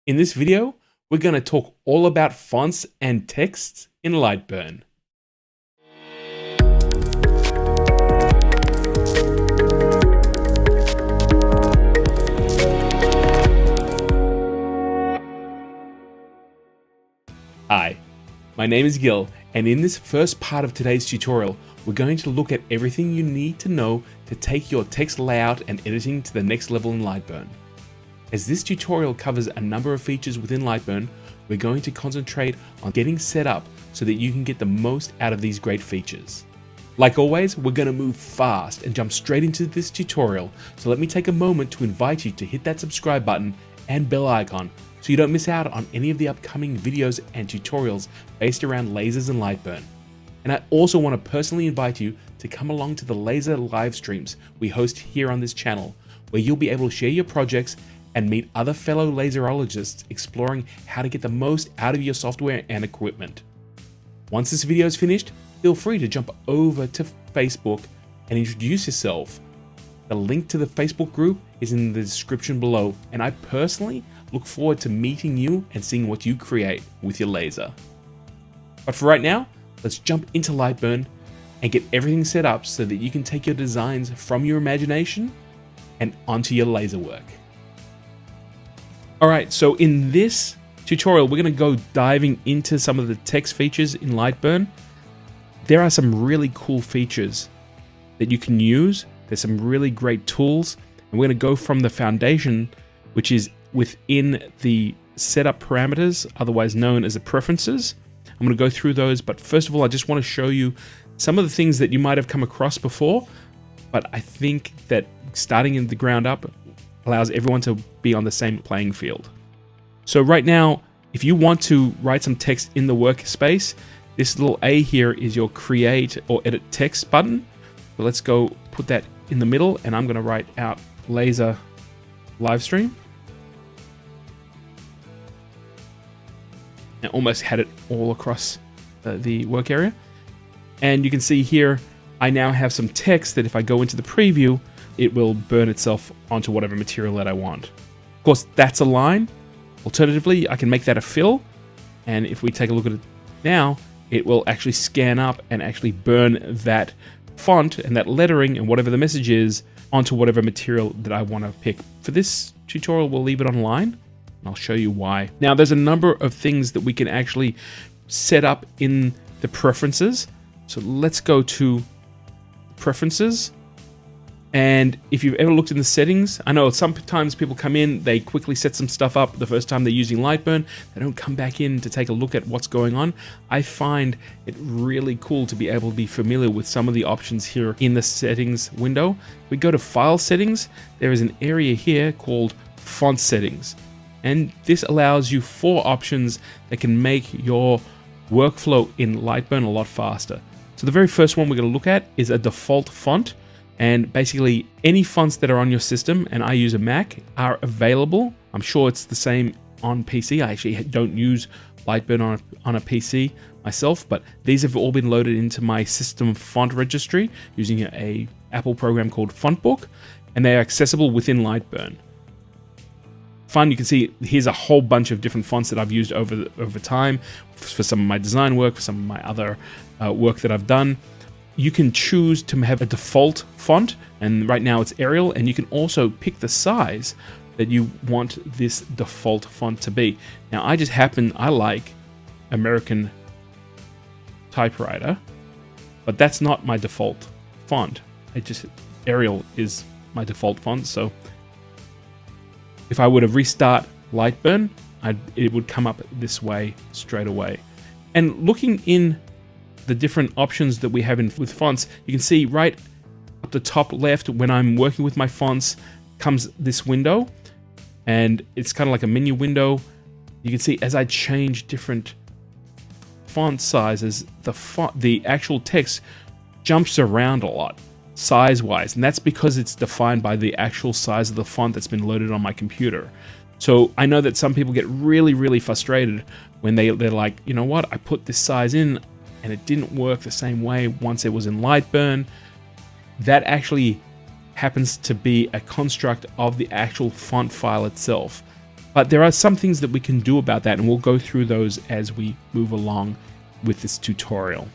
In this video, we're going to talk all about fonts and texts in Lightburn. Hi, my name is Gil, and in this first part of today's tutorial, we're going to look at everything you need to know to take your text layout and editing to the next level in Lightburn. As this tutorial covers a number of features within Lightburn, we're going to concentrate on getting set up so that you can get the most out of these great features. Like always, we're going to move fast and jump straight into this tutorial, so let me take a moment to invite you to hit that subscribe button and bell icon so you don't miss out on any of the upcoming videos and tutorials based around lasers and Lightburn. And I also want to personally invite you to come along to the laser live streams we host here on this channel, where you'll be able to share your projects and meet other fellow laserologists exploring how to get the most out of your software and equipment. Once this video is finished, feel free to jump over to Facebook and introduce yourself. The link to the Facebook group is in the description below, and I personally look forward to meeting you and seeing what you create with your laser. But for right now, let's jump into Lightburn and get everything set up so that you can take your designs from your imagination and onto your laser work. Alright, so in this tutorial, we're going to go diving into some of the text features in Lightburn. There are some really cool features that you can use. There's some really great tools, and we're going to go from the foundation, which is within the setup parameters, otherwise known as the preferences. I'm going to go through those, but first of all, I just want to show you some of the things that you might have come across before, but I think that starting in the ground up allows everyone to be on the same playing field. So right now, if you want to write some text in the workspace, this little A here is your create or edit text button. So let's go put that in the middle, and I'm going to write out laser live stream. And almost had it all across the work area. And you can see here, I now have some text that if I go into the preview, it will burn itself onto whatever material that I want. Of course, that's a line. Alternatively, I can make that a fill. And if we take a look at it now, it will actually scan up and actually burn that font and that lettering and whatever the message is onto whatever material that I want to pick. For this tutorial, we'll leave it on line, and I'll show you why. Now, there's a number of things that we can actually set up in the preferences. So let's go to preferences. And if you've ever looked in the settings, I know sometimes people come in, they quickly set some stuff up the first time they're using Lightburn, they don't come back in to take a look at what's going on. I find it really cool to be able to be familiar with some of the options here in the settings window. If we go to file settings, there is an area here called font settings. And this allows you 4 options that can make your workflow in Lightburn a lot faster. So the very first one we're going to look at is a default font. And basically any fonts that are on your system, and I use a Mac, are available. I'm sure it's the same on PC. I actually don't use Lightburn on a PC myself, but these have all been loaded into my system font registry using a Apple program called Fontbook, and they are accessible within Lightburn. Fun, you can see here's a whole bunch of different fonts that I've used over time for some of my design work, for some of my other work that I've done. You can choose to have a default font, and right now it's Arial, and you can also pick the size that you want this default font to be. Now, I like American typewriter, but that's not my default font. Arial is my default font, so if I were to restart Lightburn, it would come up this way straight away. And looking in the different options that we have with fonts, you can see right up the top left when I'm working with my fonts comes this window, and it's kind of like a menu window. You can see as I change different font sizes, the actual text jumps around a lot size-wise, and that's because it's defined by the actual size of the font that's been loaded on my computer. So I know that some people get really frustrated when they're like, you know what, I put this size in and it didn't work the same way once it was in Lightburn. That actually happens to be a construct of the actual font file itself. But there are some things that we can do about that, and we'll go through those as we move along with this tutorial.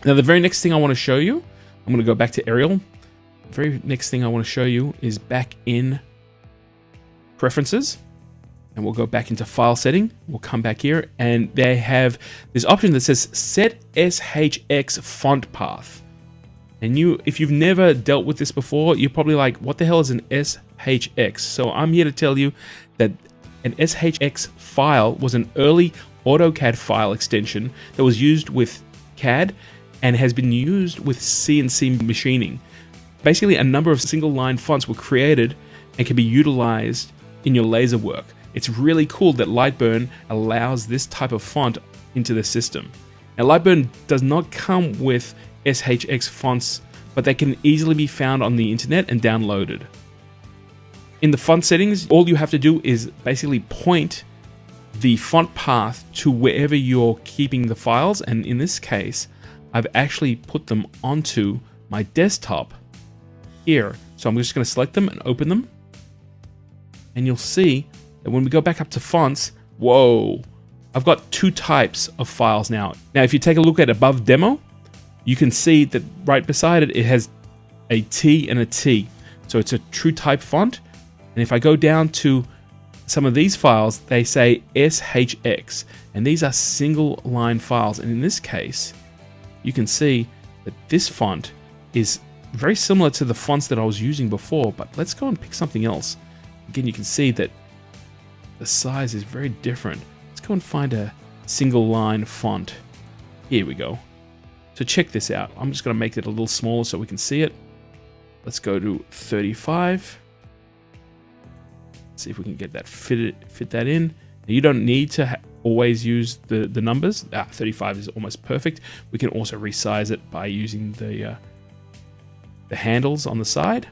Now, the very next thing I want to show you, I'm going to go back to Arial. The very next thing I want to show you is back in Preferences, and we'll go back into File Setting. We'll come back here, and they have this option that says Set SHX Font Path. And if you've never dealt with this before, you're probably like, what the hell is an SHX? So I'm here to tell you that an SHX file was an early AutoCAD file extension that was used with CAD and has been used with CNC machining. Basically, a number of single line fonts were created and can be utilized in your laser work. It's really cool that Lightburn allows this type of font into the system. Now, Lightburn does not come with SHX fonts, but they can easily be found on the internet and downloaded. In the font settings, all you have to do is basically point the font path to wherever you're keeping the files, and in this case, I've actually put them onto my desktop here. So I'm just going to select them and open them, and you'll see that when we go back up to fonts, whoa, I've got two types of files now. Now, if you take a look at above demo, you can see that right beside it, it has a T and a T. So it's a true type font. And if I go down to some of these files, they say SHX, and these are single line files. And in this case, you can see that this font is very similar to the fonts that I was using before, but let's go and pick something else. Again, you can see that the size is very different. Let's go and find a single line font. Here we go. So check this out. I'm just going to make it a little smaller so we can see it. Let's go to 35. See if we can get that fit that in. Now, you don't need to always use the numbers. 35 is almost perfect. We can also resize it by using the handles on the side.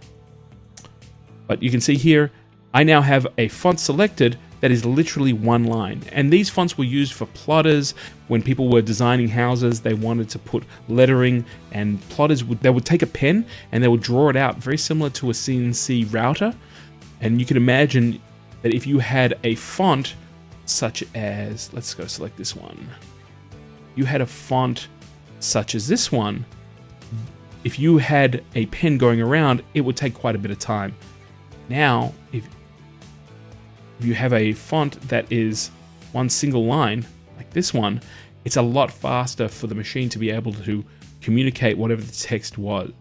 But you can see here, I now have a font selected that is literally one line. And these fonts were used for plotters. When people were designing houses, they wanted to put lettering, and plotters they would take a pen and they would draw it out, very similar to a CNC router. And you can imagine that if you had a font such as, let's go select this one. You had a font such as this one. If you had a pen going around, it would take quite a bit of time. Now, if you have a font that is one single line, like this one, it's a lot faster for the machine to be able to communicate whatever the text was.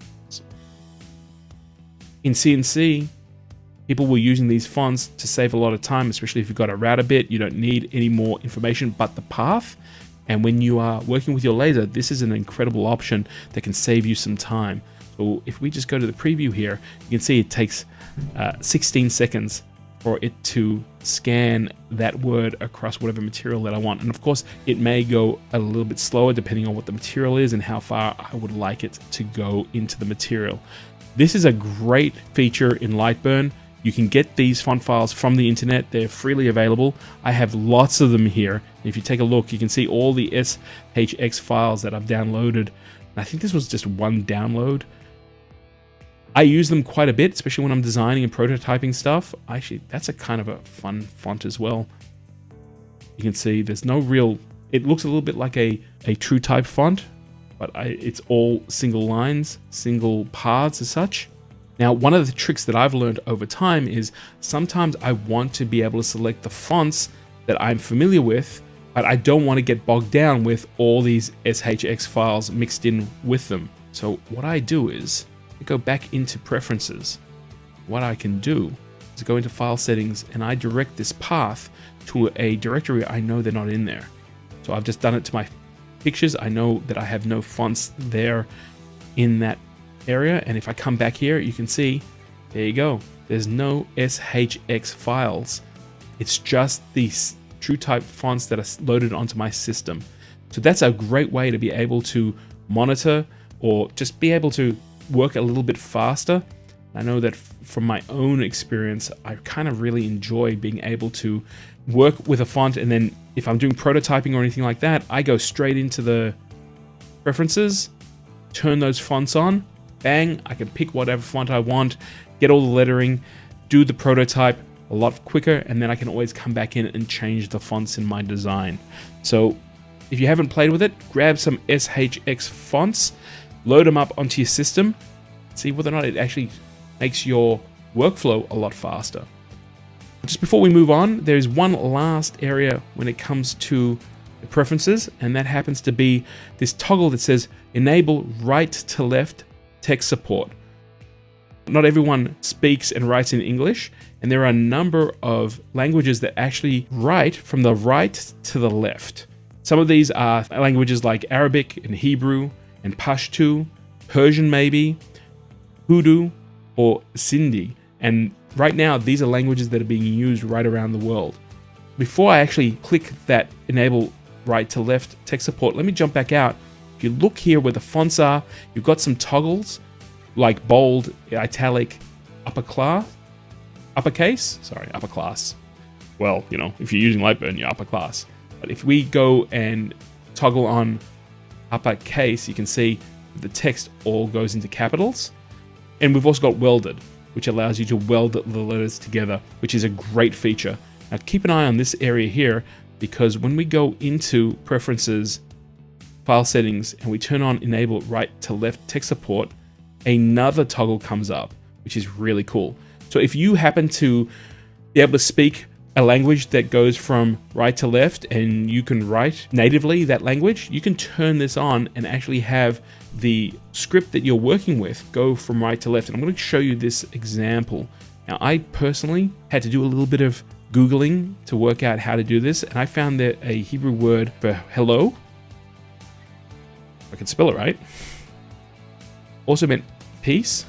In CNC, people were using these fonts to save a lot of time, especially if you've got a router bit. You don't need any more information but the path. And when you are working with your laser, this is an incredible option that can save you some time. So if we just go to the preview here, you can see it takes 16 seconds for it to scan that word across whatever material that I want. And of course, it may go a little bit slower depending on what the material is and how far I would like it to go into the material. This is a great feature in Lightburn. You can get these font files from the internet. They're freely available. I have lots of them here. If you take a look, you can see all the SHX files that I've downloaded. And I think this was just one download. I use them quite a bit, especially when I'm designing and prototyping stuff. Actually, that's a kind of a fun font as well. You can see there's no real, it looks a little bit like a true type font, but it's all single lines, single paths as such. Now, one of the tricks that I've learned over time is sometimes I want to be able to select the fonts that I'm familiar with, but I don't want to get bogged down with all these SHX files mixed in with them. So what I do is I go back into Preferences. What I can do is go into File Settings, and I direct this path to a directory I know they're not in there. So I've just done it to my pictures. I know that I have no fonts there in that area, and if I come back here, you can see, there you go. There's no SHX files. It's just these true type fonts that are loaded onto my system. So that's a great way to be able to monitor or just be able to work a little bit faster. I know that from my own experience, I kind of really enjoy being able to work with a font, and then if I'm doing prototyping or anything like that, I go straight into the Preferences, turn those fonts on, bang, I can pick whatever font I want, get all the lettering, do the prototype, a lot quicker, and then I can always come back in and change the fonts in my design. So if you haven't played with it, grab some SHX fonts, load them up onto your system, see whether or not it actually makes your workflow a lot faster. Just before we move on, there's one last area when it comes to the preferences, and that happens to be this toggle that says enable right to left text support. Not everyone speaks and writes in English, and there are a number of languages that actually write from the right to the left. Some of these are languages like Arabic and Hebrew and Pashto, Persian maybe, Urdu, or Sindhi. And right now, these are languages that are being used right around the world. Before I actually click that enable right to left text support, let me jump back out. If you look here where the fonts are, you've got some toggles like bold, italic, uppercase. Well, you know, if you're using Lightburn, you're upper class. But if we go and toggle on uppercase, you can see the text all goes into capitals. And we've also got welded, which allows you to weld the letters together, which is a great feature. Now keep an eye on this area here, because when we go into preferences, file settings, and we turn on enable right to left text support, another toggle comes up, which is really cool. So if you happen to be able to speak a language that goes from right to left and you can write natively that language, you can turn this on and actually have the script that you're working with go from right to left. And I'm going to show you this example. Now, I personally had to do a little bit of Googling to work out how to do this, and I found that a Hebrew word for hello, if I can spell it right, also meant peace.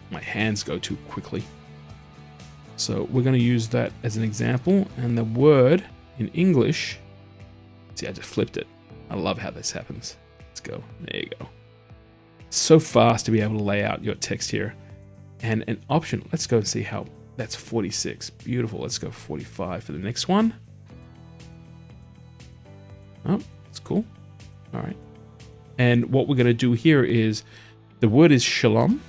My hands go too quickly. So we're going to use that as an example, and the word in English, see, I just flipped it. I love how this happens. Let's go. There you go. So fast to be able to lay out your text here. And an option, let's go and see how that's 46. Beautiful. Let's go 45 for the next one. Oh, that's cool. All right. And what we're going to do here is the word is shalom.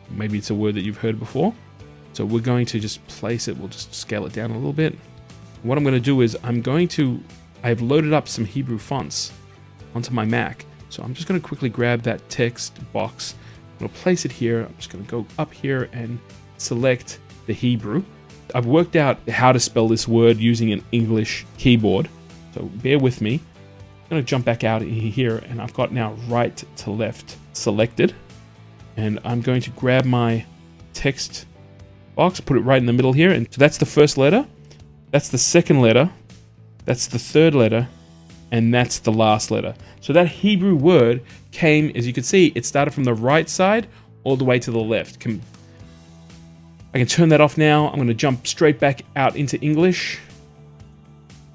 Maybe it's a word that you've heard before. So we're going to just place it. We'll just scale it down a little bit. What I'm going to do is I've loaded up some Hebrew fonts onto my Mac. So I'm just going to quickly grab that text box. I'm going to place it here. I'm just going to go up here and select the Hebrew. I've worked out how to spell this word using an English keyboard. So bear with me. I'm going to jump back out here, and I've got now right to left selected. And I'm going to grab my text box, put it right in the middle here. And so that's the first letter, that's the second letter, that's the third letter, and that's the last letter. So that Hebrew word came, as you can see, it started from the right side all the way to the left. I can turn that off now. I'm going to jump straight back out into English.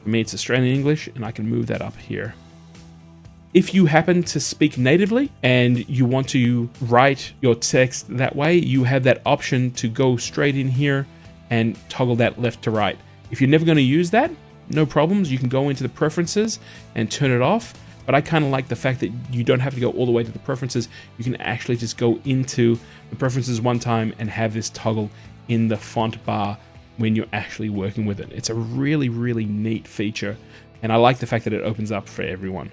For me, it's Australian English, and I can move that up here. If you happen to speak natively and you want to write your text that way, you have that option to go straight in here and toggle that left to right. If you're never going to use that, no problems. You can go into the preferences and turn it off. But I kind of like the fact that you don't have to go all the way to the preferences. You can actually just go into the preferences one time and have this toggle in the font bar when you're actually working with it. It's a really, really neat feature. And I like the fact that it opens up for everyone.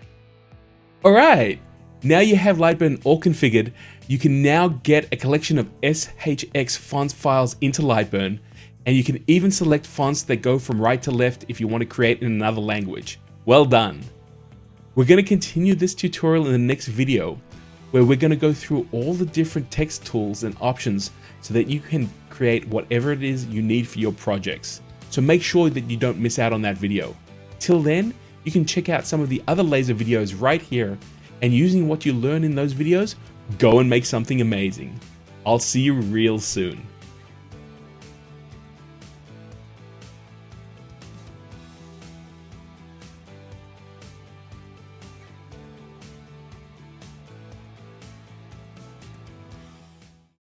All right, now you have Lightburn all configured. You can now get a collection of SHX fonts files into Lightburn, and you can even select fonts that go from right to left if you want to create in another language. Well done. We're going to continue this tutorial in the next video, where we're going to go through all the different text tools and options so that you can create whatever it is you need for your projects. So make sure that you don't miss out on that video. Till then, you can check out some of the other laser videos right here, and using what you learn in those videos, go and make something amazing. I'll see you real soon.